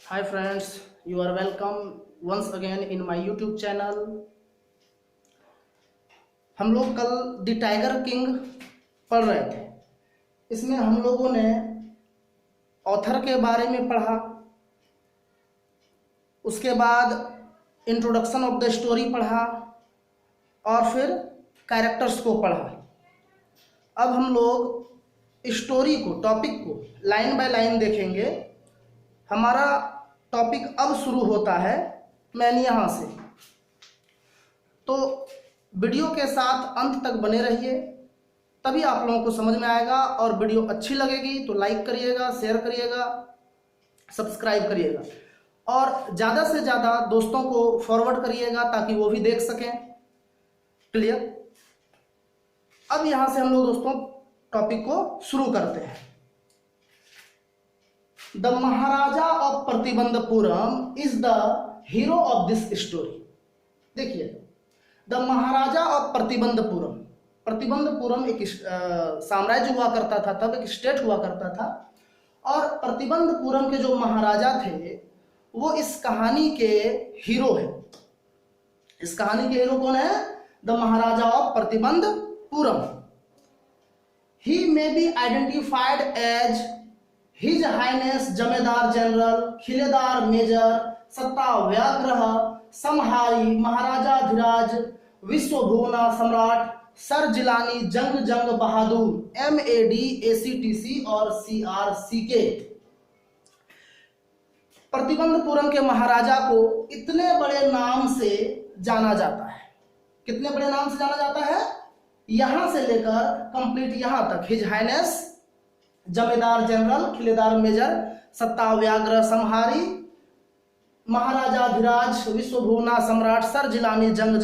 Hi friends, you are welcome once again in my YouTube channel. हम लोग कल the tiger king पढ़ रहे थे। इसमें हम लोगों ने ऑथर के बारे में पढ़ा, उसके बाद इंट्रोडक्शन ऑफ द स्टोरी पढ़ा और फिर कैरेक्टर्स को पढ़ा। अब हम लोग स्टोरी को, टॉपिक को लाइन बाय लाइन देखेंगे। हमारा टॉपिक अब शुरू होता है मैन यहाँ से। तो वीडियो के साथ अंत तक बने रहिए, तभी आप लोगों को समझ में आएगा। और वीडियो अच्छी लगेगी तो लाइक करिएगा, शेयर करिएगा, सब्सक्राइब करिएगा और ज़्यादा से ज़्यादा दोस्तों को फॉरवर्ड करिएगा ताकि वो भी देख सकें। क्लियर? अब यहाँ से हम लोग दोस्तों टॉपिक को शुरू करते हैं। The Maharaja of Pratibandapuram is the hero of this story. देखिए, द महाराजा ऑफ प्रतिबंधपुरम, प्रतिबंधपुरम एक साम्राज्य हुआ करता था, तब एक स्टेट हुआ करता था। और प्रतिबंधपुरम के जो महाराजा थे वो इस कहानी के हीरो है। इस कहानी के हीरो कौन है? The Maharaja of Pratibandapuram. He may be identified as his highness Jamedar general, Khiledar major, Satavyaghra, Samhari, Maharajadhiraja, Vishwabhuvana सम्राट, सर जिलानी, जंग बहादुर, MAD, ACTC और CRCK। प्रतिबंधपुरम के महाराजा को इतने बड़े नाम से जाना जाता है। कितने बड़े नाम से जाना जाता है? यहां से लेकर कंप्लीट यहां तक। His highness Jamedar general, Khiledar major, Satavyaghra, Samhari, Maharajadhiraja, Vishwabhuvana सम्राट, सर जिलानी, जंग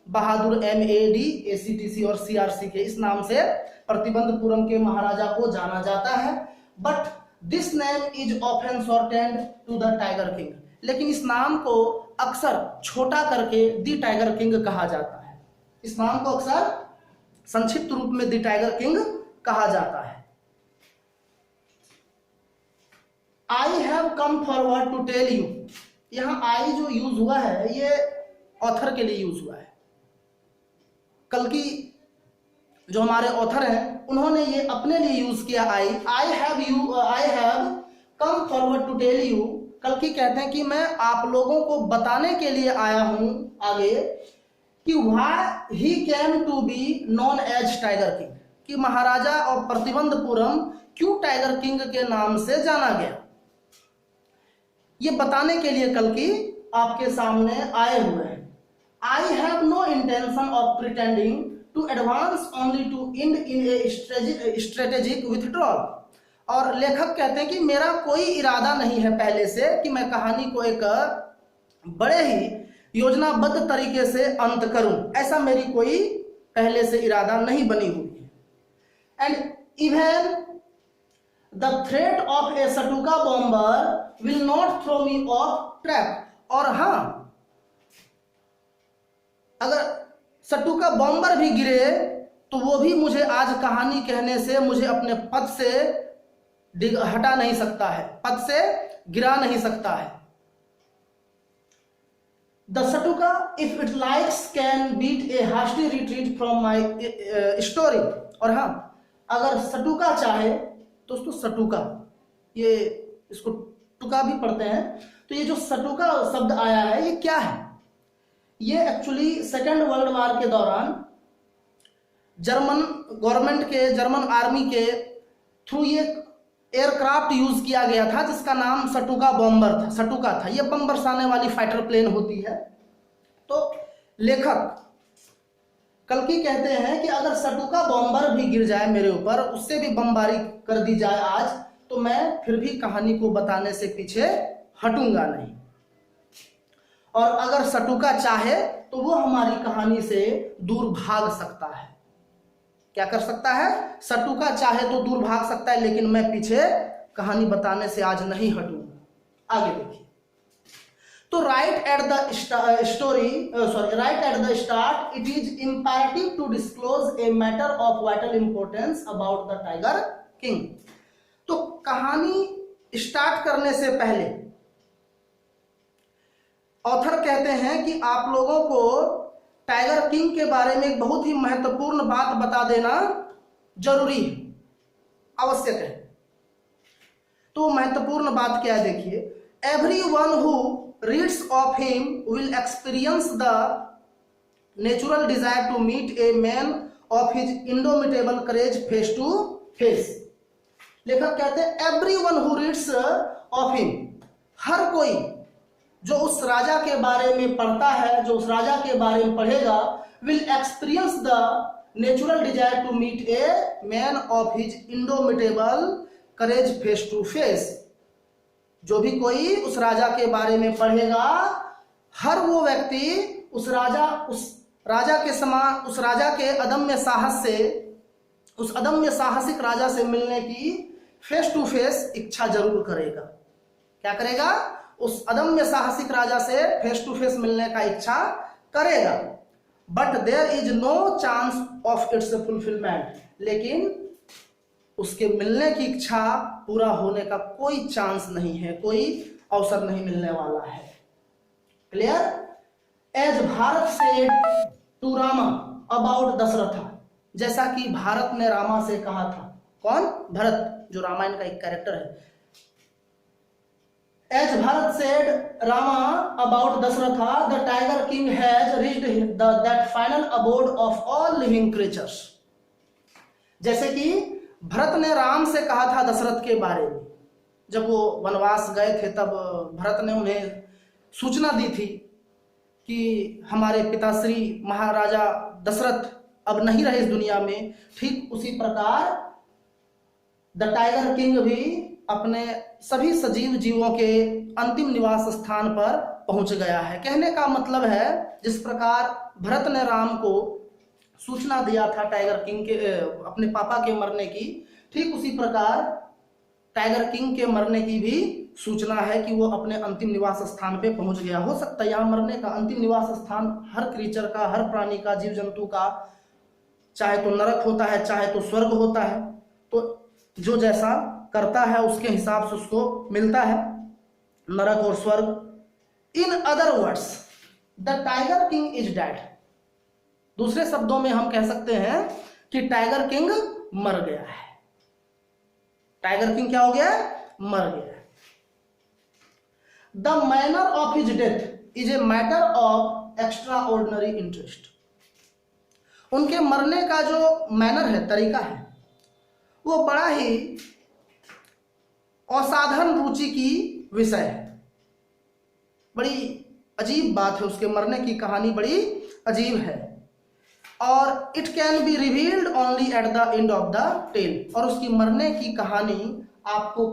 बहादुर, MAD, ACTC और CRCK। इस नाम से प्रतिबंधपुरम के महाराजा को जाना जाता है। But this name is often shortened to the tiger king. लेकिन इस नाम को अक्सर छोटा करके द टाइगर किंग कहा जाता है। इस नाम को अक्सर संक्षिप्त रूप में द टाइगर किंग कहा जाता है। I have come forward to tell you. यहां आई जो यूज हुआ है ये ऑथर के लिए यूज हुआ है। कल की जो हमारे ऑथर हैं उन्होंने ये अपने लिए यूज किया I have come forward to tell you. कल की कहते हैं कि मैं आप लोगों को बताने के लिए आया हूं आगे कि why he came to be known as tiger king, कि महाराजा और प्रतिबंधपुरम क्यों टाइगर किंग के नाम से जाना गया। ये बताने के लिए कल की आपके सामने आए हुए हैं। I have no intention of pretending to advance only to end in a strategic withdrawal. और लेखक कहते हैं कि मेरा कोई इरादा नहीं है पहले से कि मैं कहानी को एक बड़े ही योजनाबद्ध तरीके से अंत करूं। ऐसा मेरी कोई पहले से इरादा नहीं बनी हुई है। And even The threat of a Satuka bomber will not throw me off track। और हाँ, अगर सटुका बॉम्बर भी गिरे तो वो भी मुझे आज कहानी कहने से मुझे अपने पद से हटा नहीं सकता है, पद से गिरा नहीं सकता है। The Satuka, if it likes, can beat a hasty retreat from my story। और हाँ, अगर सटुका चाहे, दोस्तों सटुका, ये इसको टुका भी पढ़ते हैं, तो ये जो सटुका शब्द आया है ये क्या है? ये एक्चुअली सेकेंड वर्ल्ड वॉर के दौरान जर्मन गवर्नमेंट के, जर्मन आर्मी के थ्रू ये एयरक्राफ्ट यूज किया गया था जिसका नाम सटुका बॉम्बर था, सटुका था। ये बम बरसाने वाली फाइटर प्लेन होती है। तो लेखक कल्कि कहते हैं कि अगर सटुका बॉम्बर भी गिर जाए मेरे ऊपर, उससे भी बमबारी कर दी जाए आज, तो मैं फिर भी कहानी को बताने से पीछे हटूंगा नहीं। और अगर सटुका चाहे तो वो हमारी कहानी से दूर भाग सकता है। क्या कर सकता है? सटुका चाहे तो दूर भाग सकता है, लेकिन मैं पीछे कहानी बताने से आज नहीं हटूंगा। आगे देखिए। तो right at the start, it is imperative to disclose a matter of vital importance about the Tiger King। तो कहानी स्टार्ट करने से पहले ऑथर कहते हैं कि आप लोगों को टाइगर किंग के बारे में एक बहुत ही महत्वपूर्ण बात बता देना जरूरी है, आवश्यक है। तो महत्वपूर्ण बात क्या है देखिए, everyone who reads of him will experience the natural desire to meet a man of his indomitable courage face to face. लेखक कहते हैं everyone who reads of him, हर कोई जो उस राजा के बारे में पढ़ता है, जो उस राजा के बारे में पढ़ेगा, will experience the natural desire to meet a man of his indomitable courage face to face. जो भी कोई उस राजा के बारे में पढ़ेगा, हर वो व्यक्ति उस राजा के समान, उस राजा के अदम्य साहस से, उस अदम्य साहसिक राजा से मिलने की फेस टू फेस इच्छा जरूर करेगा। क्या करेगा? उस अदम्य साहसिक राजा से फेस टू फेस मिलने का इच्छा करेगा। But there is no chance of its fulfilment, लेकिन उसके मिलने की इच्छा पूरा होने का कोई चांस नहीं है, कोई अवसर नहीं मिलने वाला है। Clear? As Bharat said to Rama about Dasharath, जैसा कि भारत ने रामा से कहा था। कौन? भरत, जो रामायण का एक कैरेक्टर है। As Bharat said Rama about Dasharatha, the Tiger King has reached that final abode of all living creatures. जैसे कि भरत ने राम से कहा था दशरथ के बारे में, जब वो वनवास गए थे तब भरत ने उन्हें सूचना दी थी कि हमारे पिताश्री महाराजा दशरथ अब नहीं रहे इस दुनिया में। ठीक उसी प्रकार द टाइगर किंग भी अपने सभी सजीव जीवों के अंतिम निवास स्थान पर पहुंच गया है। कहने का मतलब है, जिस प्रकार भरत ने राम को सूचना दिया था टाइगर किंग के अपने पापा के मरने की, ठीक उसी प्रकार टाइगर किंग के मरने की भी सूचना है कि वो अपने अंतिम निवास स्थान पे पहुंच गया। हो सकता है यहाँ मरने का अंतिम निवास स्थान हर क्रीचर का, हर प्राणी का, जीव जंतु का, चाहे तो नरक होता है चाहे तो स्वर्ग होता है। तो जो जैसा करता है उसके हिसाब से उसको मिलता है नरक और स्वर्ग। In other words the tiger king is dead. दूसरे शब्दों में हम कह सकते हैं कि टाइगर किंग मर गया है। टाइगर किंग क्या हो गया? मर गया है। The manner of his death is a matter of extra ordinary interest. उनके मरने का जो मैनर है, तरीका है, वो बड़ा ही असाधारण रुचि की विषय है। बड़ी अजीब बात है, उसके मरने की कहानी बड़ी अजीब है। और it can be revealed only at the end of the tale. और उसकी मरने की कहानी आपको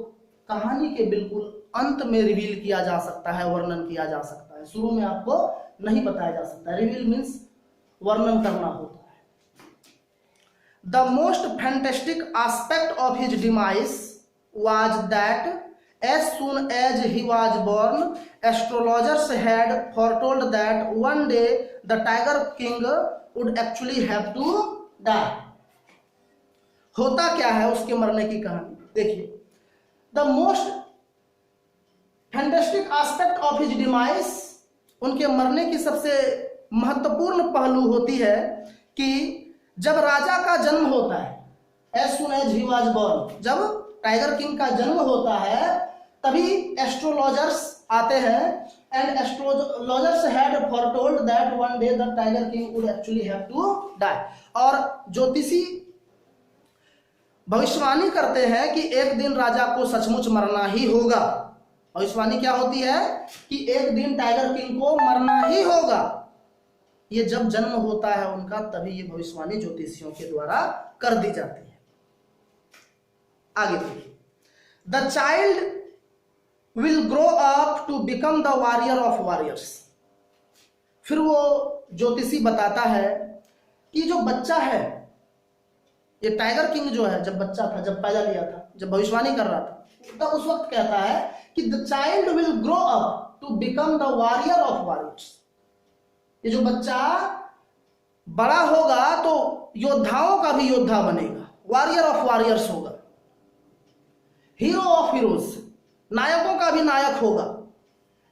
कहानी के बिल्कुल अंत में रिवील किया जा सकता है, वर्णन किया जा सकता है। शुरू में आपको नहीं बताया जा सकता। रिवील मीन्स वर्णन करना होता है। The most fantastic aspect of his demise was that as soon as he was born, astrologers had foretold that one day the Tiger King would actually have to die. होता क्या है उसके मरने की कहानी देखिए। The most fantastic aspect of his demise, उनके मरने की सबसे महत्वपूर्ण पहलू होती है कि जब राजा का जन्म होता है, as soon as he was born, जब टाइगर किंग का जन्म होता है तभी एस्ट्रोलॉजर्स आते हैं। And astrologers had foretold that one day the tiger king would actually have to die. और ज्योतिषी भविष्यवाणी करते हैं कि एक दिन राजा को सचमुच मरना ही होगा। भविष्यवाणी क्या होती है कि एक दिन टाइगर किंग को मरना ही होगा। ये जब जन्म होता है उनका, तभी ये भविष्यवाणी ज्योतिषियों के द्वारा कर दी जाती है। आगे देखिए, the child will grow up to become the warrior of warriors. फिर वो ज्योतिषी बताता है कि जो बच्चा है, ये टाइगर किंग जो है, जब बच्चा था, जब पैदा लिया था, जब भविष्यवाणी कर रहा था, तो उस वक्त कहता है कि the child will grow up to become the warrior of warriors. ये जो बच्चा बड़ा होगा तो योद्धाओं का भी योद्धा बनेगा, वॉरियर ऑफ वॉरियर्स होगा, हीरो ऑफ हीरोज, नायकों का भी नायक होगा।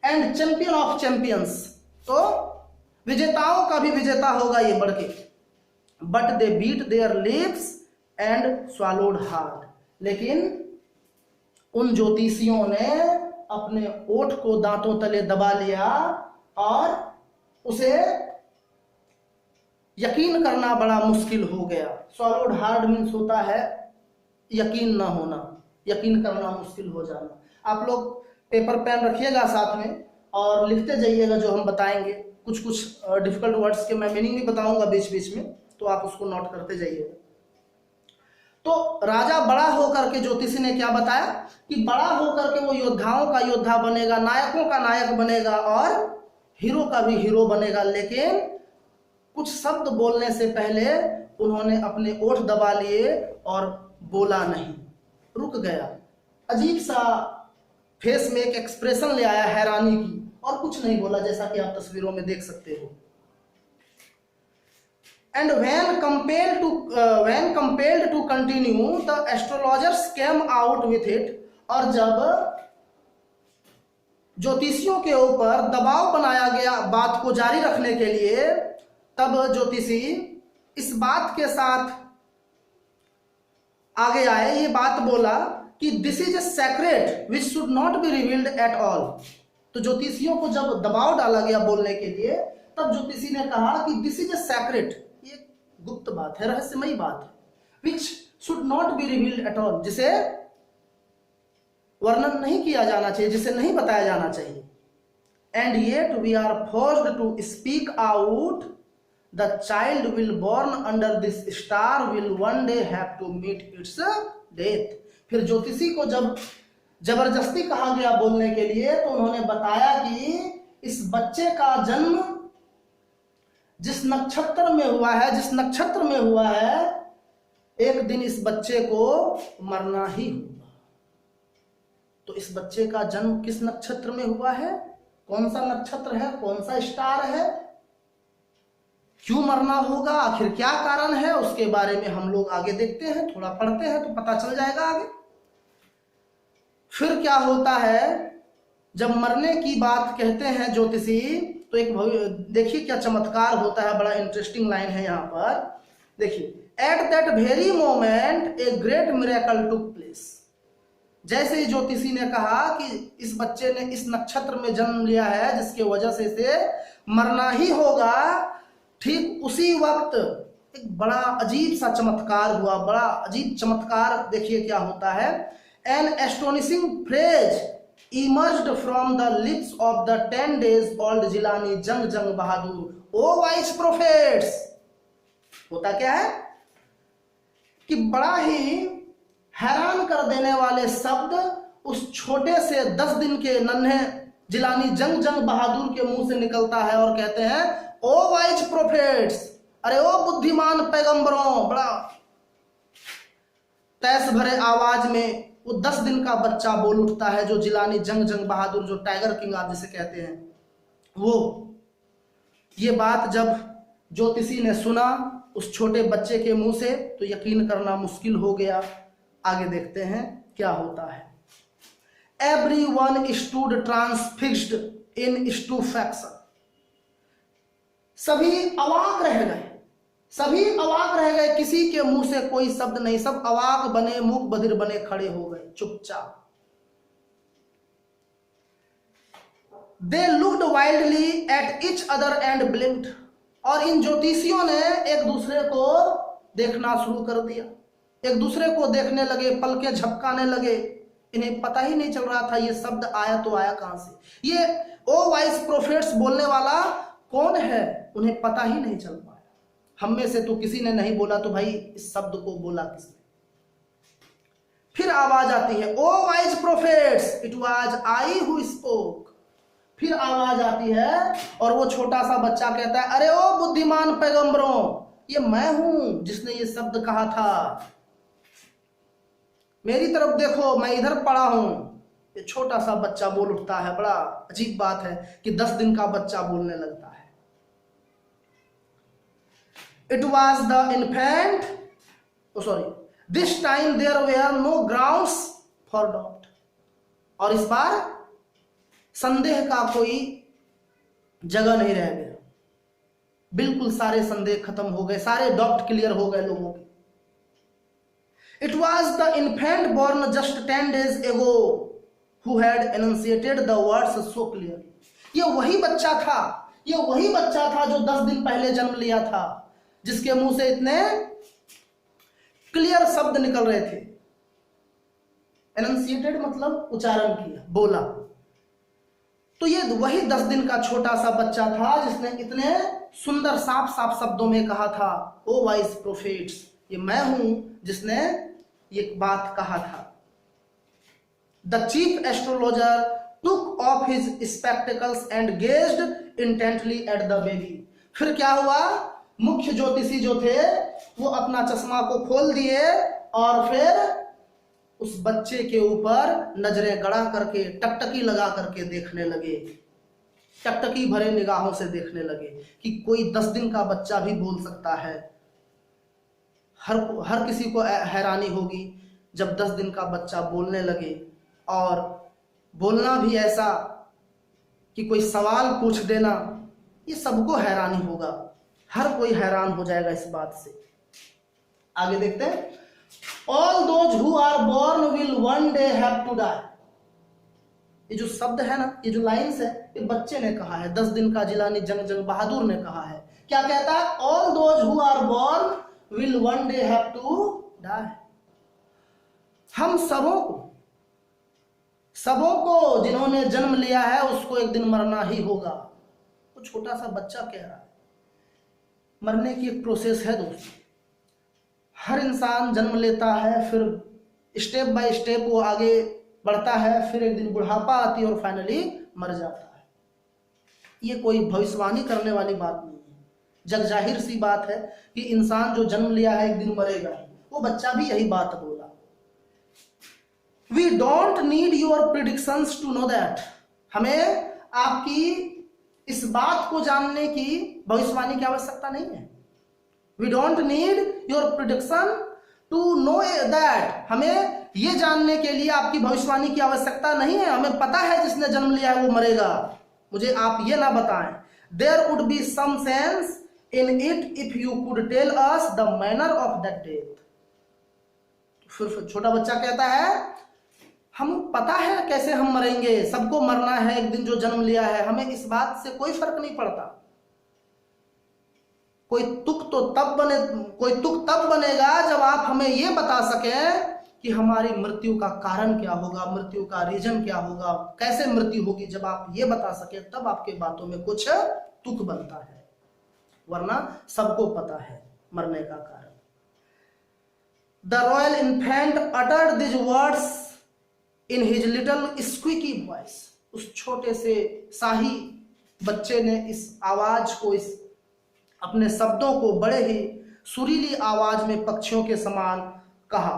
एंड चैंपियन ऑफ चैंपियंस, तो विजेताओं का भी विजेता होगा ये बढ़ के। But they bit their lips and swallowed hard, लेकिन उन ज्योतिषियों ने अपने ओठ को दांतों तले दबा लिया और उसे यकीन करना बड़ा मुश्किल हो गया। स्वॉलोड हार्ड मीन्स होता है यकीन ना होना, यकीन करना मुश्किल हो जाना। आप लोग पेपर पेन रखिएगा साथ में और लिखते जाइएगा जो हम बताएंगे। कुछ कुछ डिफिकल्ट वर्ड्स के मैं मीनिंग भी बताऊंगा बीच बीच में, तो आप उसको नोट करते जाइएगा। तो राजा बड़ा होकर के, ज्योतिषी ने क्या बताया कि बड़ा होकर के वो योद्धाओं का योद्धा बनेगा, नायकों का नायक बनेगा और हीरो का भी हीरो बनेगा। लेकिन कुछ शब्द बोलने से पहले उन्होंने अपने ओठ दबा लिए और बोला नहीं, रुक गया। अजीब सा फेस में एक एक्सप्रेशन ले आया हैरानी की, और कुछ नहीं बोला, जैसा कि आप तस्वीरों में देख सकते हो। And when compelled to continue, the astrologers came out with it, और जब ज्योतिषियों के ऊपर दबाव बनाया गया बात को जारी रखने के लिए, तब ज्योतिषी इस बात के साथ आगे आए, ये बात बोला कि this is a secret which should not be revealed at all. तो ज्योतिषियों को जब दबाव डाला गया बोलने के लिए, तब ज्योतिषी ने कहा कि दिस इज ए सेक्रेट, ये गुप्त बात है, रहस्यमयी बात है, विच should not be revealed at all, जिसे वर्णन नहीं किया जाना चाहिए, जिसे नहीं बताया जाना चाहिए। And yet we are forced to speak out, the child will born under this star will one day have to meet its death. फिर ज्योतिषी को जब जबरदस्ती कहा गया बोलने के लिए, तो उन्होंने बताया कि इस बच्चे का जन्म जिस नक्षत्र में हुआ है, एक दिन इस बच्चे को मरना ही होगा। तो इस बच्चे का जन्म किस नक्षत्र में हुआ है, कौन सा नक्षत्र है, कौन सा स्टार है, क्यों मरना होगा, आखिर क्या कारण है, उसके बारे में हम लोग आगे देखते हैं, थोड़ा पढ़ते हैं तो पता चल जाएगा आगे। फिर क्या होता है, जब मरने की बात कहते हैं ज्योतिषी, तो एक देखिए क्या चमत्कार होता है, बड़ा इंटरेस्टिंग लाइन है यहाँ पर, देखिए। At that very moment a great miracle took place. जैसे ही ज्योतिषी ने कहा कि इस बच्चे ने इस नक्षत्र में जन्म लिया है जिसके वजह से इसे मरना ही होगा, ठीक उसी वक्त एक बड़ा अजीब सा चमत्कार हुआ, बड़ा अजीब चमत्कार। देखिए क्या होता है, an astonishing phrase emerged from the lips of the 10 days old Jilani Jung Jung Bahadur, O vice prophets. होता क्या है कि बड़ा ही हैरान कर देने वाले शब्द उस छोटे से 10 दिन के नन्हे जिलानी जंग जंग बहादुर के मुंह से निकलता है और कहते हैं, ओ वाइज प्रोफेट्स, अरे ओ बुद्धिमान पैगंबरों। बड़ा तैस भरे आवाज में वो 10 दिन का बच्चा बोल उठता है, जो जिलानी जंग जंग बहादुर, जो टाइगर किंग आप जिसे कहते हैं, वो। ये बात जब ज्योतिषी ने सुना उस छोटे बच्चे के मुंह से, तो यकीन करना मुश्किल हो गया। आगे देखते हैं क्या होता है। Everyone stood transfixed in stupefaction. सभी अवाक रह गए, किसी के मुंह से कोई शब्द नहीं, सब अवाक बने, मूक बधिर बने खड़े हो गए चुपचाप। They looked wildly at each other and blinked. और इन ज्योतिषियों ने एक दूसरे को देखना शुरू कर दिया, एक दूसरे को देखने लगे, पलके झपकाने लगे। इन्हें पता ही नहीं चल रहा था ये शब्द आया तो आया कहां से, ये ओ वाइस प्रोफेट्स बोलने वाला कौन है, उन्हें पता ही नहीं चल पाया। हम में से तो किसी ने नहीं बोला, तो भाई इस शब्द को बोला किसने। फिर आवाज आती है, O wise prophets, it was I who spoke. फिर आवाज आती है और वो छोटा सा बच्चा कहता है, अरे ओ बुद्धिमान पैगंबरों, ये मैं हूं जिसने ये शब्द कहा था, मेरी तरफ देखो, मैं इधर पड़ा हूं। ये छोटा सा बच्चा बोल उठता है। बड़ा अजीब बात है कि 10 दिन का बच्चा बोलने लगता है। It was the infant, sorry, this time there were no grounds for doubt. और इस बार संदेह का कोई जगह नहीं रह गया, बिल्कुल सारे संदेह खत्म हो गए, सारे डाउट क्लियर हो गए लोगों के। It was the infant born just 10 days ago who had enunciated the words so clearly। ये वही बच्चा था, ये वही बच्चा था जो 10 दिन पहले जन्म लिया था, जिसके मुंह से इतने क्लियर शब्द निकल रहे थे। एनंसिएटेड मतलब उच्चारण किया, बोला। तो ये वही 10 दिन का छोटा सा बच्चा था जिसने इतने सुंदर साफ साफ शब्दों में कहा था, ओ वाइज प्रोफेट्स, ये मैं हूं जिसने ये बात कहा था। The chief astrologer took off his spectacles and gazed intently at the baby. फिर क्या हुआ, मुख्य ज्योतिषी जो थे वो अपना चश्मा को खोल दिए और फिर उस बच्चे के ऊपर नजरें गड़ा करके, टकटकी लगा करके देखने लगे, टकटकी भरे निगाहों से देखने लगे कि कोई 10 दिन का बच्चा भी बोल सकता है। हर किसी को हैरानी होगी जब 10 दिन का बच्चा बोलने लगे, और बोलना भी ऐसा कि कोई सवाल पूछ देना, ये सबको हैरानी होगा, हर कोई हैरान हो जाएगा इस बात से। आगे देखते हैं, all those who are born will one day have to die. ये जो शब्द है ना, ये जो लाइन्स है, ये बच्चे ने कहा है, 10 दिन का जिलानी जंग बहादुर ने कहा है। क्या कहता है, all those who are born will one day have to die. हम सबों को जिन्होंने जन्म लिया है उसको एक दिन मरना ही होगा। वो छोटा सा बच्चा कह रहा है, मरने की एक प्रोसेस है दोस्तों। हर इंसान जन्म लेता है, फिर स्टेप बाय स्टेप वो आगे बढ़ता है, फिर एक दिन बुढ़ापा आती है और फाइनली मर जाता है। ये कोई भविष्यवाणी करने वाली बात नहीं है, जग जाहिर सी बात है कि इंसान जो जन्म लिया है एक दिन मरेगा ही। वो बच्चा भी यही बात बोला। We don't need your predictions to know that. हमें आपकी इस बात को जानने की, भविष्यवाणी की आवश्यकता नहीं है। We don't need your prediction to know that. हमें यह जानने के लिए आपकी भविष्यवाणी की आवश्यकता नहीं है। हमें पता है जिसने जन्म लिया है वो मरेगा, मुझे आप ये ना बताएं। There would be some sense in it if you could tell us the manner of that death. फिर छोटा बच्चा कहता है, हम पता है कैसे हम मरेंगे, सबको मरना है एक दिन जो जन्म लिया है, हमें इस बात से कोई फर्क नहीं पड़ता। कोई तुक तब बनेगा जब आप हमें यह बता सकें कि हमारी मृत्यु का कारण क्या होगा, मृत्यु का रीजन क्या होगा, कैसे मृत्यु होगी। जब आप ये बता सके तब आपके बातों में कुछ तुक बनता है, वरना सबको पता है मरने का कारण। The royal infant uttered this words in his little squeaky voice. उस छोटे से शाही बच्चे ने इस आवाज को, इस अपने शब्दों को बड़े ही सुरीली आवाज में पक्षियों के समान कहा।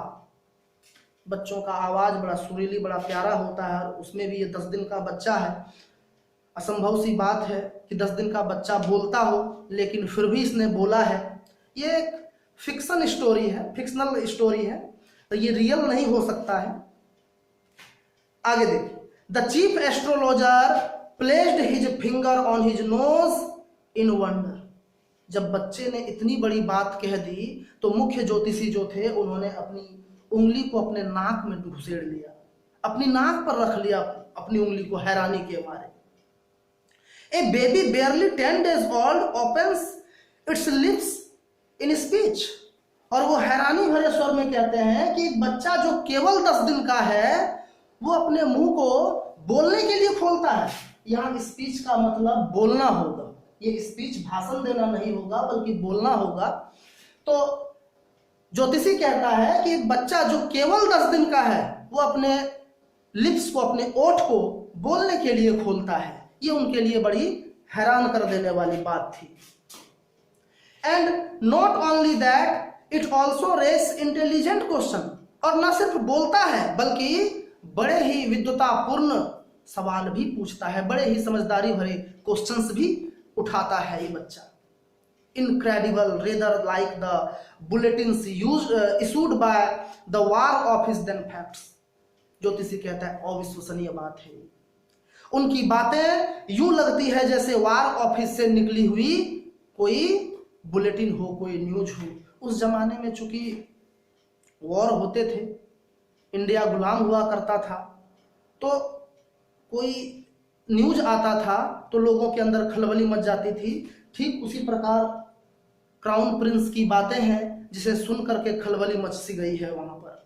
बच्चों का आवाज बड़ा सुरीली, बड़ा प्यारा होता है, और उसमें भी ये 10 दिन का बच्चा है। असंभव सी बात है कि 10 दिन का बच्चा बोलता हो, लेकिन फिर भी इसने बोला है। ये एक फिक्शन स्टोरी है, फिक्शनल स्टोरी है, तो ये रियल नहीं हो सकता है। आगे देखिए, the chief astrologer placed his finger on his nose in wonder. जब बच्चे ने इतनी बड़ी बात कह दी तो मुख्य ज्योतिषी जो थे उन्होंने अपनी उंगली को अपने नाक में घुसेड़ लिया, अपनी नाक पर रख लिया अपनी उंगली को, हैरानी के मारे। ए baby बेयरली 10 days old opens its lips in speech। और वो हैरानी भरे स्वर में कहते हैं कि एक बच्चा जो केवल 10 दिन का है वो अपने मुंह को बोलने के लिए खोलता है। यहाँ स्पीच का मतलब बोलना होगा, ये स्पीच भाषण देना नहीं होगा बल्कि बोलना होगा। तो ज्योतिषी कहता है कि एक बच्चा जो केवल 10 दिन का है वो अपने लिप्स को, अपने ओठ को बोलने के लिए खोलता है। ये उनके लिए बड़ी हैरान कर देने वाली बात थी। And not only that it also raise intelligent question. और न सिर्फ बोलता है बल्कि बड़े ही विद्वतापूर्ण सवाल भी पूछता है, बड़े ही समझदारी भरे क्वेश्चंस भी उठाता है ये बच्चा। Incredible rather like the bulletins issued by the war office than facts. ज्योतिषी कहता है अविश्वसनीय बात है। उनकी बातें यूं लगती है जैसे वार ऑफिस से निकली हुई कोई बुलेटिन हो, कोई न्यूज हो। उस जमाने में चूंकि वॉर होते थे, इंडिया गुलाम हुआ करता था, तो कोई न्यूज आता था तो लोगों के अंदर खलबली मच जाती थी। ठीक उसी प्रकार क्राउन प्रिंस की बातें हैं जिसे सुन करके खलबली मच सी गई है वहां पर।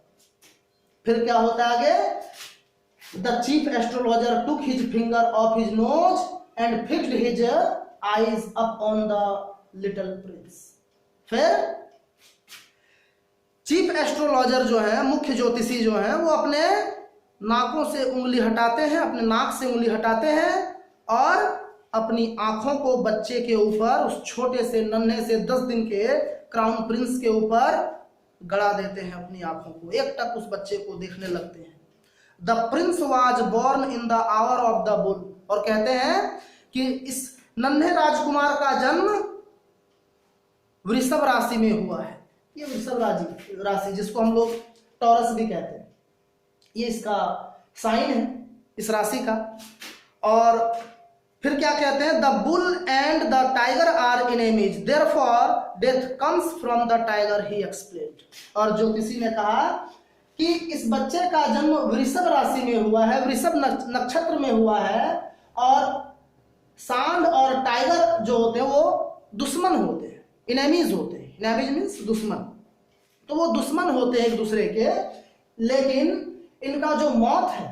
फिर क्या होता है आगे? The chief astrologer took his finger of his nose and fixed his eyes up on the little Prince. फिर चीफ एस्ट्रोलॉजर जो है, मुख्य ज्योतिषी जो है, वो अपने नाकों से उंगली हटाते हैं, अपने नाक से उंगली हटाते हैं और अपनी आंखों को बच्चे के ऊपर, उस छोटे से नन्हे से 10 दिन के क्राउन प्रिंस के ऊपर गड़ा देते हैं। अपनी आंखों को एक टक उस बच्चे को देखने लगते हैं। The prince was born in the hour of the bull. और कहते हैं कि इस नन्हे राजकुमार का जन्म वृषभ राशि में हुआ है। ये वृषभ राशि जिसको हम लोग टॉरस भी कहते हैं, ये इसका साइन है, इस राशि का। और फिर क्या कहते हैं? The bull and the tiger are enemies, therefore death comes from the tiger, he explained. और ज्योतिषी ने कहा कि इस बच्चे का जन्म वृषभ राशि में हुआ है, वृषभ नक्षत्र में हुआ है, और सांड और टाइगर जो होते हैं वो दुश्मन होते हैं, एनिमीज होते हैं। एनिमीज मीन्स दुश्मन, तो वो दुश्मन होते हैं एक दूसरे के, लेकिन इनका जो मौत है,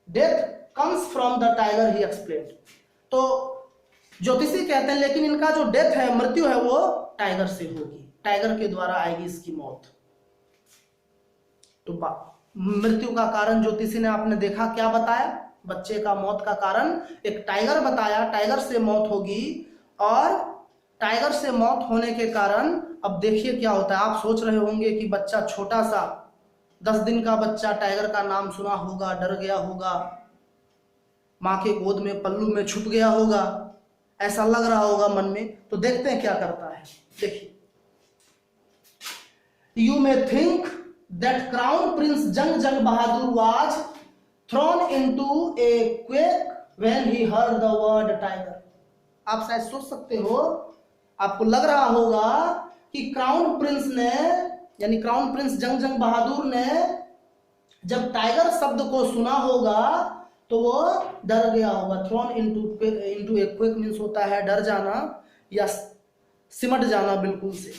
death comes from the tiger, he explained. तो ज्योतिषी कहते हैं लेकिन इनका जो डेथ है, मृत्यु है, वो टाइगर से होगी, टाइगर के द्वारा आएगी इसकी मौत। तो मृत्यु का कारण ज्योतिषी ने, आपने देखा क्या बताया? बच्चे का मौत का कारण एक टाइगर बताया, टाइगर से मौत होगी। और टाइगर से मौत होने के कारण अब देखिए क्या होता है। आप सोच रहे होंगे कि बच्चा छोटा सा 10 दिन का बच्चा टाइगर का नाम सुना होगा, डर गया होगा, माँ के गोद में पल्लू में छुप गया होगा, ऐसा लग रहा होगा मन में। तो देखते हैं क्या करता है, देखिए। You may think that crown prince Jung Bahadur was thrown into a quake when he heard the word tiger. आप शायद सोच सकते हो, आपको लग रहा होगा कि क्राउन प्रिंस ने, यानी क्राउन प्रिंस जंग बहादुर ने जब टाइगर शब्द को सुना होगा तो वो डर गया होगा। Throne into a quake means होता है डर जाना या सिमट जाना बिल्कुल से।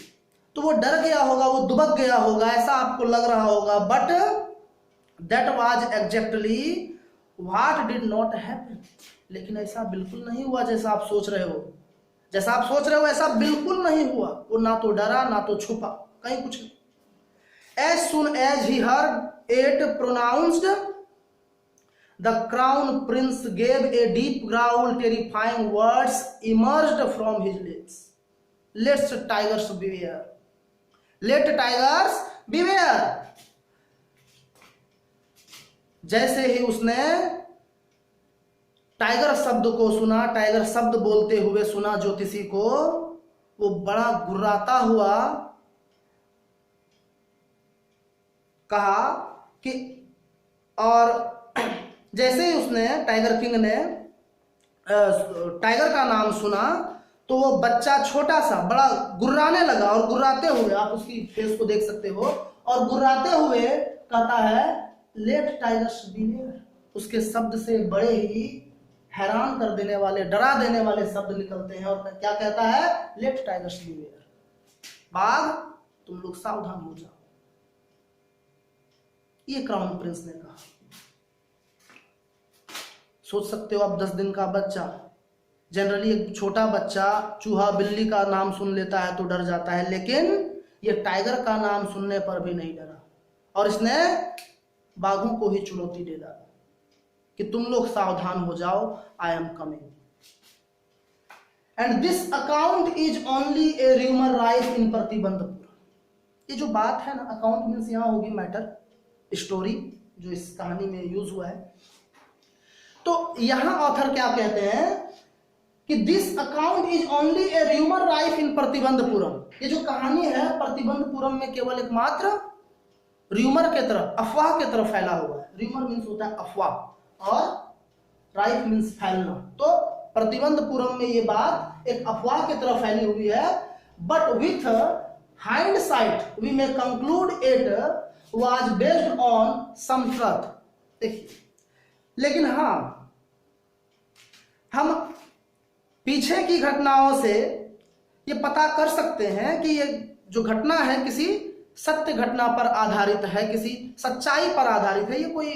तो वो डर गया होगा, वो दुबक गया होगा, ऐसा आपको लग रहा होगा। But that was exactly what did not happen. लेकिन ऐसा बिल्कुल नहीं हुआ जैसा आप सोच रहे हो। जैसा आप सोच रहे हो ऐसा बिल्कुल नहीं हुआ। वो ना तो डरा ना तो छुपा, कहीं कुछ नहीं। As soon as he heard it pronounced, the crown prince gave a deep growl, terrifying words emerged from his lips. Let's tigers beware, let tigers beware. जैसे ही उसने टाइगर शब्द को सुना, टाइगर शब्द बोलते हुए सुना ज्योतिषी को, वो बड़ा गुर्राता हुआ कहा कि, और जैसे ही उसने, टाइगर किंग ने टाइगर का नाम सुना तो वो बच्चा छोटा सा बड़ा गुर्राने लगा। और गुर्राते हुए, आप उसकी फेस को देख सकते हो, और गुर्राते हुए कहता है लेट टाइगर्स बिवेयर। उसके शब्द से बड़े ही हैरान कर देने वाले, डरा देने वाले शब्द निकलते हैं। और क्या कहता है? लेट टाइगर्स बिवेयर, बाघ तुम लोग सावधान हो जाओ। ये क्राउन प्रिंस ने कहा। सोच सकते हो आप, 10 दिन का बच्चा, जनरली एक छोटा बच्चा चूहा बिल्ली का नाम सुन लेता है तो डर जाता है, लेकिन ये टाइगर का नाम सुनने पर भी नहीं डरा। और इसने बाघों को ही चुनौती दे डाला कि तुम लोग सावधान हो जाओ, I am coming. And this account is only a rumour rise in Pratibandapur. ये जो बात है ना, अकाउंट मीन्स यहां होगी मैटर, स्टोरी जो इस कहानी में यूज हुआ है। तो यहां ऑथर क्या कहते हैं कि this account is only a rumour rife in Pratibandapuram. ये जो कहानी है प्रतिबंधपुरम में केवल एकमात्र र्यूमर के तरफ, अफवाह के तरफ फैला हुआ है। र्यूमर मीन्स होता है अफवाह, और स्ट्राइक मीन्स फैलना। तो प्रतिबंधपुरम में ये बात एक अफवाह की तरह फैली हुई है, but with hindsight we may conclude it was based on some truth. देखिए, लेकिन हाँ, हम पीछे की घटनाओं से ये पता कर सकते हैं कि ये जो घटना है किसी सत्य घटना पर आधारित है, किसी सच्चाई पर आधारित है। ये कोई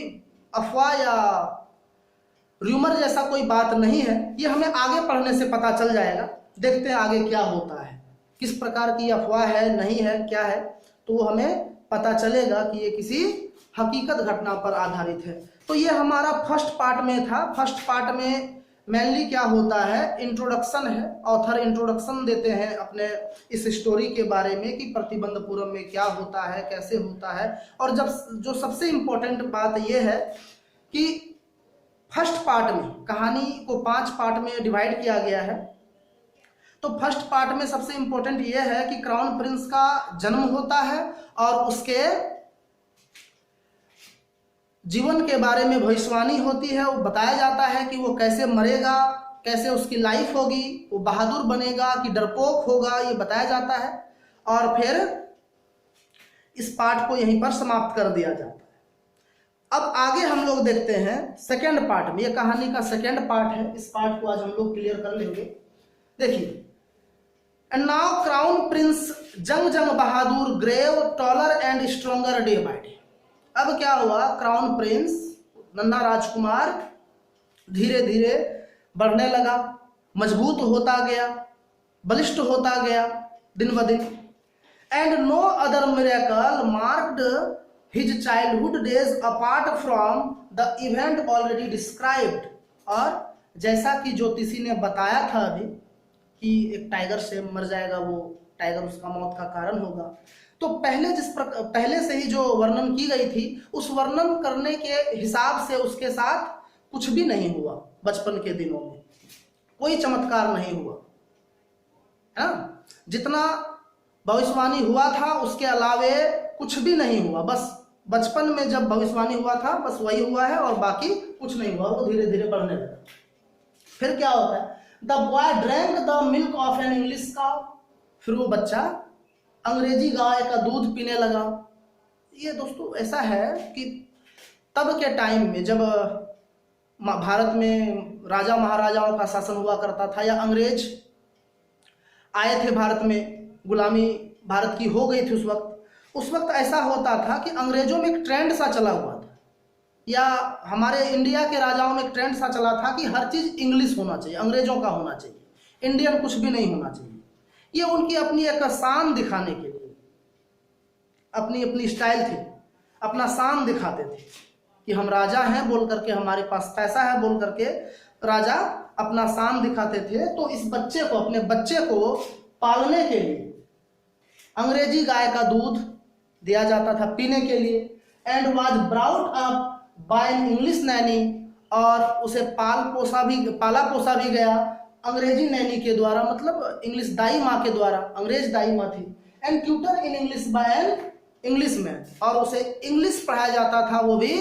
अफवाह या र्यूमर जैसा कोई बात नहीं है। ये हमें आगे पढ़ने से पता चल जाएगा। देखते हैं आगे क्या होता है, किस प्रकार की अफवाह है, नहीं है, क्या है, तो वो हमें पता चलेगा कि ये किसी हकीकत घटना पर आधारित है। तो ये हमारा फर्स्ट पार्ट में था। फर्स्ट पार्ट में मेनली क्या होता है, इंट्रोडक्शन है। ऑथर इंट्रोडक्शन देते हैं अपने इस स्टोरी के बारे में कि प्रतिबंधपुरम में क्या होता है, कैसे होता है। और जब जो सबसे इम्पोर्टेंट बात यह है कि फर्स्ट पार्ट में कहानी को 5 पार्ट में डिवाइड किया गया है। तो फर्स्ट पार्ट में सबसे इम्पोर्टेंट यह है कि क्राउन प्रिंस का जन्म होता है और उसके जीवन के बारे में भविष्यवाणी होती है। वो बताया जाता है कि वो कैसे मरेगा, कैसे उसकी लाइफ होगी, वो बहादुर बनेगा कि डरपोक होगा, ये बताया जाता है। और फिर इस पार्ट को यहीं पर समाप्त कर दिया जाता है। अब आगे हम लोग देखते हैं सेकेंड पार्ट में। ये कहानी का सेकेंड पार्ट है। इस पार्ट को आज हम लोग क्लियर कर लेंगे। देखिए, and now crown prince Jung Bahadur grew taller and stronger day by day. अब क्या हुआ, क्राउन प्रिंस नन्हा राजकुमार धीरे धीरे बढ़ने लगा, मजबूत होता गया, बलिष्ठ होता गया दिन ब दिन। And no other miracle marked his childhood days apart from the event already described. और जैसा कि ज्योतिषी ने बताया था अभी कि एक टाइगर से मर जाएगा, वो टाइगर उसका मौत का कारण होगा। तो पहले से ही जो वर्णन की गई थी, उस वर्णन करने के हिसाब से उसके साथ कुछ भी नहीं हुआ। बचपन के दिनों में कोई चमत्कार नहीं हुआ, है ना। जितना भविष्यवाणी हुआ था उसके अलावे कुछ भी नहीं हुआ। बस बचपन में जब भविष्यवाणी हुआ था बस वही हुआ है और बाकी कुछ नहीं हुआ। वो धीरे धीरे बढ़ने लगा। फिर क्या होता है, the boy drank the milk of an English cow. फिर वो बच्चा अंग्रेजी गाय का दूध पीने लगा। ये दोस्तों ऐसा है कि तब के टाइम में जब भारत में राजा महाराजाओं का शासन हुआ करता था या अंग्रेज आए थे भारत में, गुलामी भारत की हो गई थी उस वक्त ऐसा होता था कि अंग्रेजों में एक ट्रेंड सा चला हुआ था, या हमारे इंडिया के राजाओं में एक ट्रेंड सा चला था कि हर चीज़ इंग्लिश होना चाहिए, अंग्रेजों का होना चाहिए, इंडियन कुछ भी नहीं होना चाहिए। ये उनकी अपनी एक शान दिखाने के लिए अपनी अपनी स्टाइल थी, अपना शान दिखाते थे कि हम राजा हैं बोल करके, हमारे पास पैसा है बोल करके राजा अपना शान दिखाते थे। तो इस बच्चे को, अपने बच्चे को पालने के लिए अंग्रेजी गाय का दूध दिया जाता था पीने के लिए। And was brought up by an English Naini. और उसे पाला पोसा भी गया अंग्रेजी नैनी के द्वारा, मतलब इंग्लिश दाई माँ के द्वारा, अंग्रेज दाई माँ थी। And tutor in English by an English man. और उसे इंग्लिश पढ़ाया जाता था, वो भी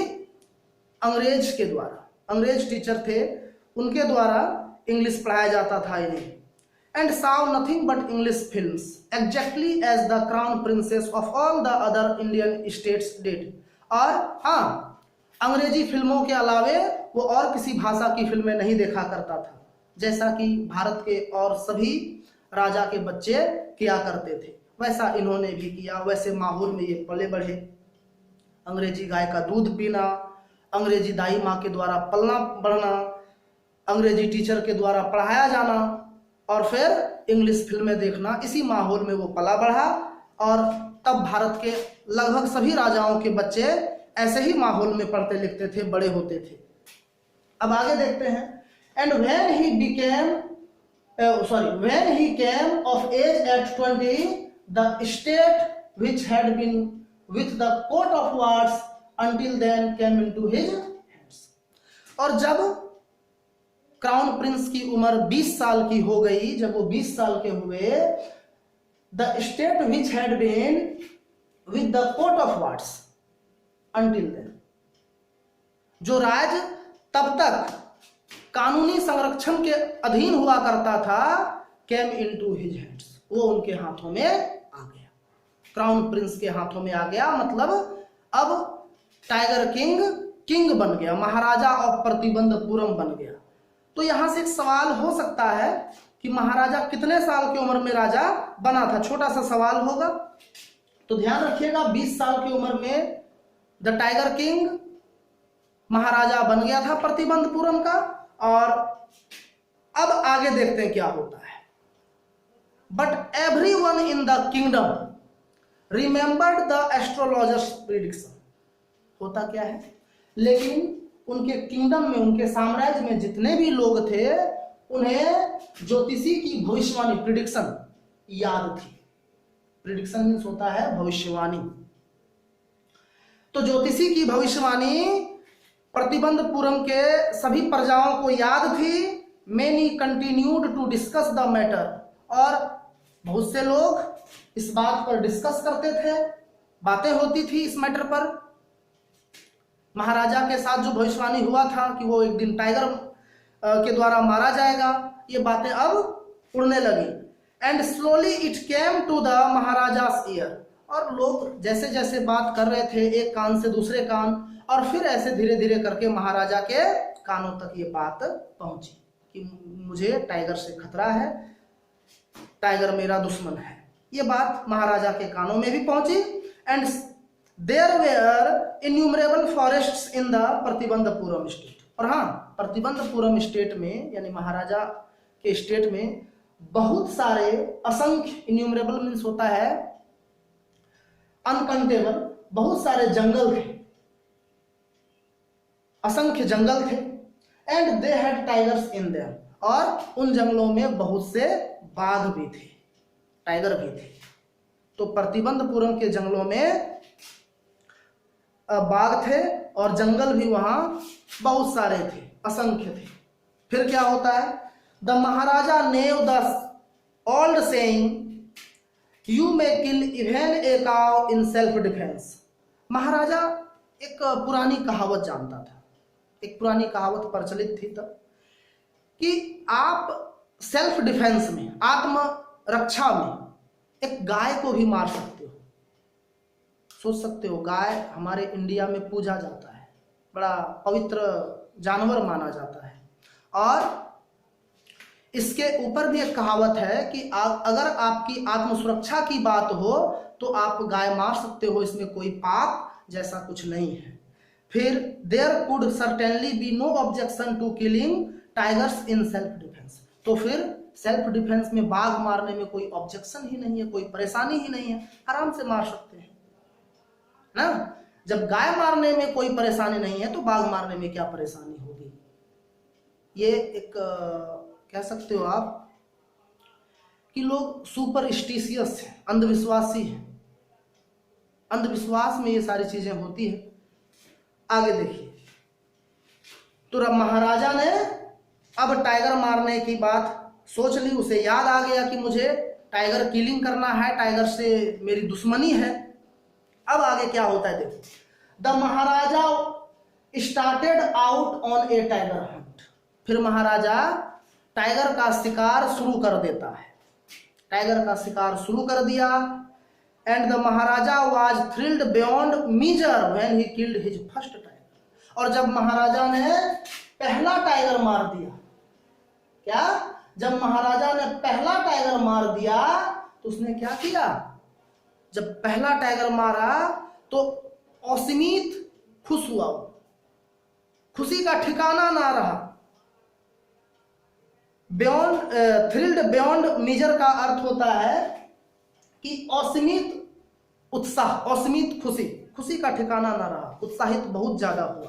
अंग्रेज के द्वारा, अंग्रेज टीचर थे उनके द्वारा इंग्लिश पढ़ाया जाता था इन्हें। And saw nothing but English films exactly as the crown princess of all the other Indian states did। और हाँ, अंग्रेजी फिल्मों के अलावे वो और किसी भाषा की फिल्में नहीं देखा करता था, जैसा कि भारत के और सभी राजा के बच्चे किया करते थे, वैसा इन्होंने भी किया। वैसे माहौल में ये पले बढ़े, अंग्रेजी गाय का दूध पीना, अंग्रेजी दाई माँ के द्वारा पलना बढ़ना, अंग्रेजी टीचर के द्वारा पढ़ाया जाना और फिर इंग्लिश फिल्में देखना, इसी माहौल में वो पला बढ़ा। और तब भारत के लगभग सभी राजाओं के बच्चे ऐसे ही माहौल में पढ़ते लिखते थे, बड़े होते थे। अब आगे देखते हैं। And when he came of age at 20, the state which had been with the coat of wards until then came into his hands। और जब क्राउन प्रिंस की उम्र 20 साल की हो गई, जब वो 20 साल के हुए, the state which had been with the court of wards until then, जो राज तब तक कानूनी संरक्षण के अधीन हुआ करता था, केम इनटू हिज हैंड्स, वो उनके हाथों में आ गया, क्राउन प्रिंस के हाथों में आ गया। मतलब अब टाइगर किंग बन गया, महाराजा ऑफ प्रतिबंधपुरम बन गया। तो यहां से एक सवाल हो सकता है कि महाराजा कितने साल की उम्र में राजा बना था, छोटा सा सवाल होगा। तो ध्यान रखिएगा 20 साल की उम्र में द टाइगर किंग महाराजा बन गया था प्रतिबंधपुरम का। और अब आगे देखते हैं क्या होता है। But everyone in the kingdom remembered the astrologers prediction. होता क्या है, लेकिन उनके किंगडम में, उनके साम्राज्य में जितने भी लोग थे, उन्हें ज्योतिषी की भविष्यवाणी, प्रिडिक्शन याद थी। प्रिडिक्शन मीन्स होता है भविष्यवाणी। तो ज्योतिषी की भविष्यवाणी प्रतिबंधपुरम के सभी प्रजाओं को याद थी। Many continued to discuss the matter, और बहुत से लोग इस बात पर डिस्कस करते थे, बातें होती थी इस मैटर पर। महाराजा के साथ जो भविष्यवाणी हुआ था कि वो एक दिन टाइगर के द्वारा मारा जाएगा, ये बातें अब उड़ने लगी। And slowly it came to the Maharaja's ear, और लोग जैसे जैसे बात कर रहे थे एक कान से दूसरे कान, और फिर ऐसे धीरे धीरे करके महाराजा के कानों तक ये बात पहुंची कि मुझे टाइगर से खतरा है, टाइगर मेरा दुश्मन है। ये बात महाराजा के कानों में भी पहुंची। And there were innumerable forests in the Pratibandhapuram state. और हाँ, प्रतिबंधपुरम स्टेट में यानी महाराजा के स्टेट में बहुत सारे, असंख्य, इन्यूमरेबल मीन्स होता है अनकाउंटेबल, बहुत सारे जंगल थे, असंख्य जंगल थे। And they had tigers in them, और उन जंगलों में बहुत से बाघ भी थे, टाइगर भी थे। तो प्रतिबंधपुरम के जंगलों में बाघ थे और जंगल भी वहां बहुत सारे थे, असंख्य थे। फिर क्या होता है, the Maharaja knew the old saying you may kill even a cow in self defence. Maharaja एक पुरानी कहावत जानता था, एक पुरानी कहावत प्रचलित थी तब, कि आप सेल्फ डिफेंस में, आत्म रक्षा में एक गाय को भी मार सकते हो। सोच सकते हो, गाय हमारे इंडिया में पूजा जाता है, बड़ा पवित्र जानवर माना जाता है। और इसके ऊपर भी एक कहावत है कि अगर आपकी आत्म सुरक्षा की बात हो तो आप गाय मार सकते हो, इसमें कोई पाप जैसा कुछ नहीं है। फिर there could certainly be no objection to killing tigers in self defence. तो फिर सेल्फ डिफेंस में बाघ मारने में कोई ऑब्जेक्शन ही नहीं है, कोई परेशानी ही नहीं है, आराम से मार सकते हैं ना। जब गाय मारने में कोई परेशानी नहीं है तो बाघ मारने में क्या परेशानी होगी। ये एक कह सकते हो आप कि लोग सुपरस्टिशियस हैं, अंधविश्वासी हैं, अंधविश्वास में ये सारी चीजें होती है। आगे देखिए, तो महाराजा ने अब टाइगर मारने की बात सोच ली, उसे याद आ गया कि मुझे टाइगर किलिंग करना है, टाइगर से मेरी दुश्मनी है। अब आगे क्या होता है देखो, the Maharaja started out on A tiger Hunt. फिर महाराजा टाइगर का शिकार शुरू कर देता है, टाइगर का शिकार शुरू कर दिया। And the Maharaja was thrilled beyond measure when he killed his first tiger. और जब महाराजा ने पहला टाइगर मार दिया, क्या, जब महाराजा ने पहला टाइगर मार दिया तो उसने क्या किया, जब पहला टाइगर मारा तो असीमित खुश हुआ, खुशी का ठिकाना ना रहा। बियॉन्ड, थ्रिल्ड बियॉन्ड मीजर का अर्थ होता है कि असीमित उत्साह, असीमित खुशी, खुशी का ठिकाना ना रहा, उत्साहित बहुत ज्यादा हुआ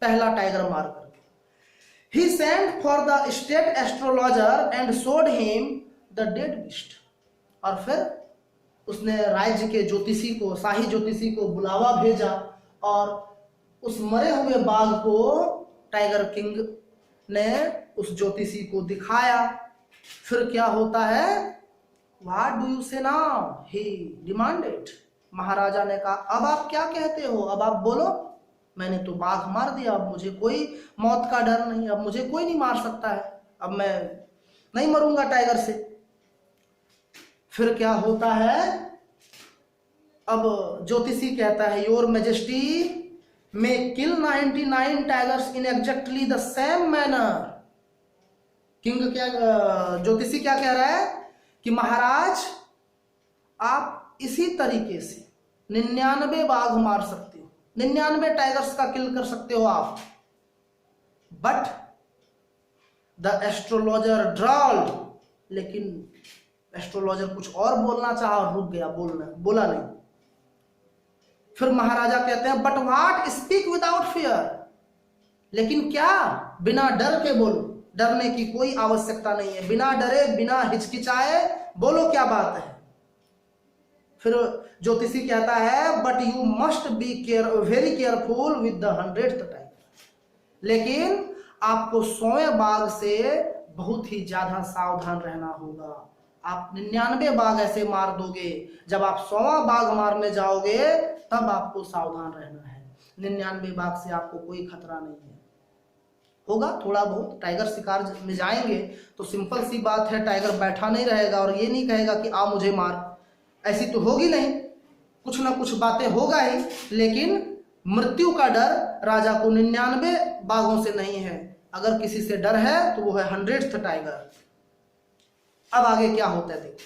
पहला टाइगर मार करके। He sent for the state astrologer and showed him the dead beast। और फिर उसने राज्य के ज्योतिषी को, शाही ज्योतिषी को बुलावा भेजा और उस मरे हुए बाघ को टाइगर किंग ने उस ज्योतिषी को दिखाया। फिर क्या होता है, What do you say now? He demanded। महाराजा ने कहा, अब आप क्या कहते हो, अब आप बोलो। मैंने तो बाघ मार दिया, अब मुझे कोई मौत का डर नहीं, अब मुझे कोई नहीं मार सकता है, अब मैं नहीं मरूंगा टाइगर से। फिर क्या होता है, अब ज्योतिषी कहता है your majesty may kill 99 tigers in exactly the same manner. King क्या, ज्योतिषी क्या कह रहा है कि महाराज आप इसी तरीके से 99 बाघ मार सकते हो, 99 टाइगर्स का किल कर सकते हो आप। बट द एस्ट्रोलॉजर ड्रॉल्ड, लेकिन एस्ट्रोलॉजर कुछ और बोलना चाहा और रुक गया, बोला नहीं। फिर महाराजा कहते हैं but what, speak without fear, लेकिन क्या, बिना डर के बोलो, डरने की कोई आवश्यकता नहीं है, बिना डरे बिना हिचकिचाए बोलो क्या बात है। फिर ज्योतिषी कहता है but you must be very careful with the 100th tiger, लेकिन आपको 100वें बाघ से बहुत ही ज्यादा सावधान रहना होगा। आप 99 बाघ ऐसे मार दोगे, जब आप 100वां बाघ मारने जाओगे तब आपको सावधान रहना है। 99 बाघ से आपको कोई खतरा नहीं है। होगा थोड़ा बहुत, टाइगर शिकार में जाएंगे तो सिंपल सी बात है, टाइगर बैठा नहीं रहेगा और ये नहीं कहेगा कि आ मुझे मार, ऐसी तो होगी नहीं, कुछ ना कुछ बातें होगा ही, लेकिन मृत्यु का डर राजा को 99 बाघों से नहीं है। अगर किसी से डर है तो वो है 100th टाइगर। अब आगे क्या होता है देखो,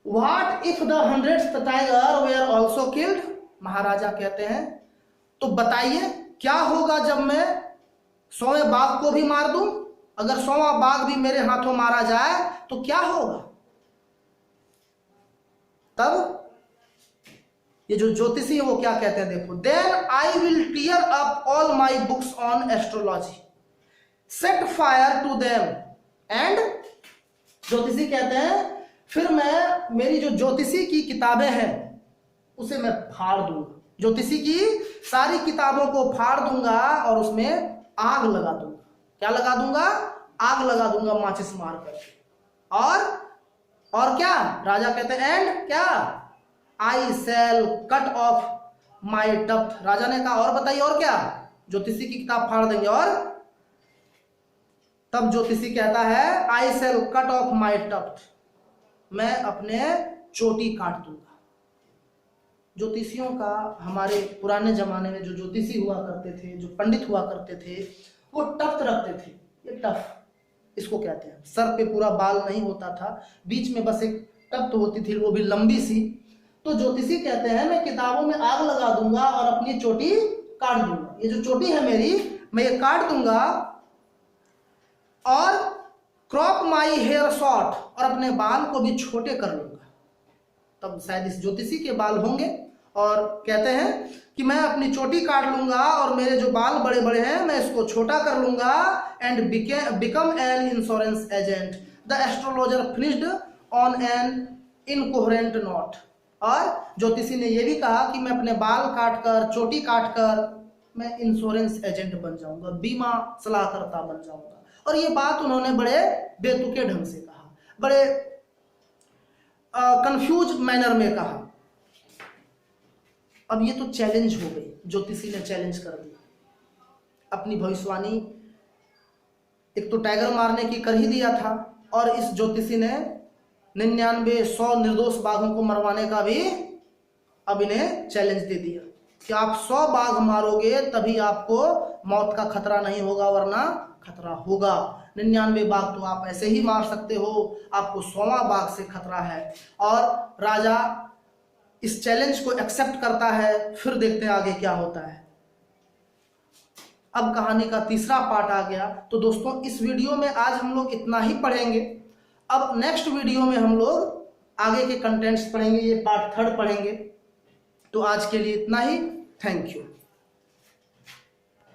what if the 100th tiger were also killed. Maharaja कहते हैं तो बताइए क्या होगा जब मैं 100वें बाघ को भी मार दूं, अगर 100वां बाघ भी मेरे हाथों मारा जाए तो क्या होगा। तब ये जो ज्योतिषी है वो क्या कहते हैं देखो, then I will tear up all my books on astrology, set fire to them and, ज्योतिषी कहते हैं फिर मैं मेरी जो ज्योतिषी की किताबें हैं उसे मैं फाड़ दूंगा, ज्योतिषी की सारी किताबों को फाड़ दूंगा और उसमें आग लगा दूंगा। क्या लगा दूंगा, आग लगा दूंगा माचिस मारकर। और क्या, राजा कहते हैं एंड क्या, I shall cut off my tuft. राजा ने कहा और बताइए और क्या, ज्योतिषी की किताब फाड़ देंगे। और तब ज्योतिषी कहता है I shall cut off my tuft, मैं अपने चोटी काट दूंगा। ज्योतिषियों का हमारे पुराने जमाने में जो ज्योतिषी हुआ करते थे, जो पंडित हुआ करते थे, वो टफ्ट रखते थे। ये टफ इसको कहते हैं, सर पे पूरा बाल नहीं होता था, बीच में बस एक टफ्ट होती थी, वो भी लंबी सी। तो ज्योतिषी कहते हैं मैं किताबों में आग लगा दूंगा और अपनी चोटी काट दूंगा। ये जो चोटी है मेरी, मैं ये काट दूंगा और क्रॉप माई हेयर शॉर्ट, और अपने बाल को भी छोटे कर लूंगा। तब शायद इस ज्योतिषी के बाल होंगे और कहते हैं कि मैं अपनी चोटी काट लूंगा और मेरे जो बाल बड़े बड़े हैं मैं इसको छोटा कर लूंगा and become an insurance agent. The astrologer finished on an incoherent note. और ज्योतिषी ने यह भी कहा कि मैं अपने बाल काटकर, चोटी काटकर मैं इंश्योरेंस एजेंट बन जाऊंगा, बीमा सलाहकर्ता बन जाऊंगा। और ये बात उन्होंने बड़े बेतुके ढंग से कहा, बड़े कंफ्यूज मैनर में कहा। अब ये तो चैलेंज हो गई, ज्योतिषी ने चैलेंज कर दिया अपनी भविष्यवाणी। एक तो टाइगर मारने की कर ही दिया था और इस ज्योतिषी ने 99-100 निर्दोष बाघों को मरवाने का भी अब इन्हें चैलेंज दे दिया कि आप 100 बाघ मारोगे तभी आपको मौत का खतरा नहीं होगा, वरना खतरा होगा। 99 बाघ तो आप ऐसे ही मार सकते हो, आपको 100वां बाघ से खतरा है। और राजा इस चैलेंज को एक्सेप्ट करता है। फिर देखते हैं आगे क्या होता है। अब कहानी का तीसरा पार्ट आ गया। तो दोस्तों इस वीडियो में आज हम लोग इतना ही पढ़ेंगे। अब नेक्स्ट वीडियो में हम लोग आगे के कंटेंट्स पढ़ेंगे, ये पार्ट 3 पढ़ेंगे। तो आज के लिए इतना ही, थैंक यू।